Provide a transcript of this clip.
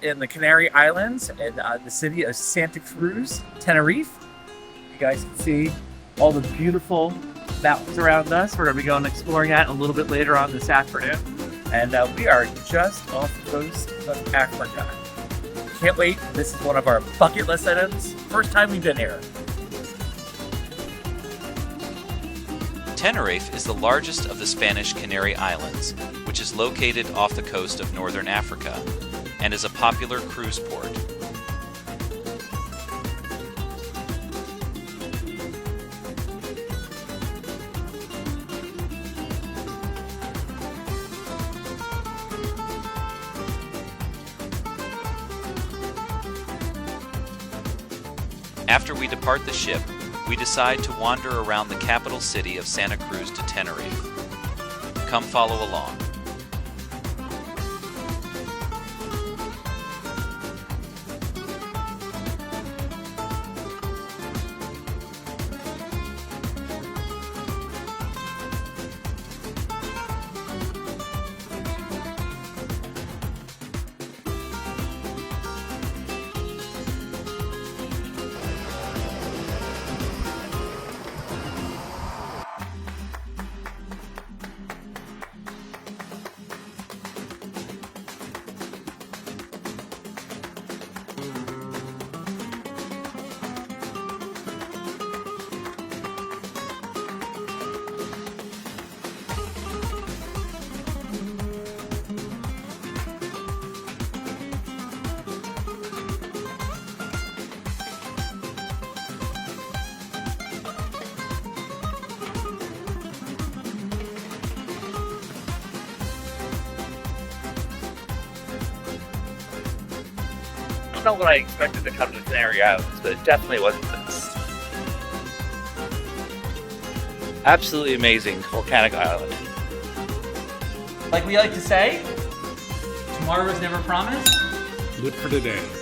out in the Canary Islands in the city of Santa Cruz, Tenerife. You guys can see all the beautiful mountains around us. We're going to be going exploring that a little bit later on this afternoon. And we are just off the coast of Africa. Can't wait. This is one of our bucket list items. First time we've been here. Tenerife is the largest of the Spanish Canary Islands, which is located off the coast of northern Africa and is a popular cruise port. After we depart the ship, we decide to wander around the capital city of Santa Cruz to Tenerife. Come follow along. I don't know what I expected to come to the Canary Islands, but it definitely wasn't this. Absolutely amazing volcanic island. Like we like to say, tomorrow is never promised. Live for today.